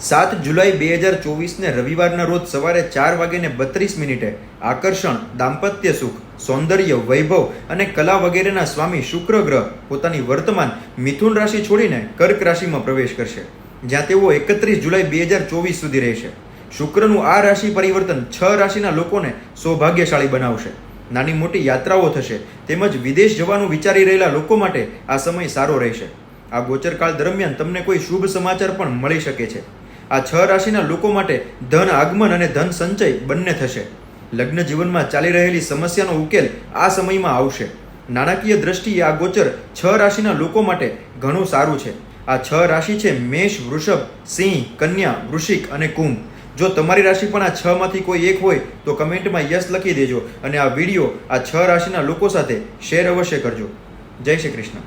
7 જુલાઈ 2024 રવિવારના રોજ સવારે 4:32 આકર્ષણ, દાંપત્ય સુખ, સૌંદર્ય, વૈભવ અને કલા વગેરેના સ્વામી શુક્ર ગ્રહ પોતાની વર્તમાન મિથુન રાશિ છોડીને કર્ક રાશિમાં પ્રવેશ કરશે, જ્યાં તેઓ 31 જુલાઈ 2024 સુધી રહેશે. શુક્રનું આ રાશિ પરિવર્તન 6 રાશિના લોકોને સૌભાગ્યશાળી બનાવશે. નાની મોટી યાત્રાઓ થશે તેમજ વિદેશ જવાનું વિચારી રહેલા લોકો માટે આ સમય સારો રહેશે. આ ગોચરકાળ દરમિયાન તમને કોઈ શુભ સમાચાર પણ મળી શકે છે. આ 6 રાશિના લોકો માટે ધન આગમન અને ધન સંચય બંને થશે. લગ્ન જીવનમાં ચાલી રહેલી સમસ્યાનો ઉકેલ આ સમયમાં આવશે. નાણાકીય દ્રષ્ટિએ આ ગોચર 6 રાશિના લોકો માટે ઘણું સારું છે. આ 6 રાશિ છે મેષ, વૃષભ, સિંહ, કન્યા, વૃશ્ચિક અને કુંભ. જો તમારી રાશિ પણ આ 6 માંથી કોઈ એક હોય તો કમેન્ટમાં યસ લખી દેજો અને આ વિડીયો આ 6 રાશિના લોકો સાથે શેર અવશ્ય કરજો. જય શ્રી કૃષ્ણ.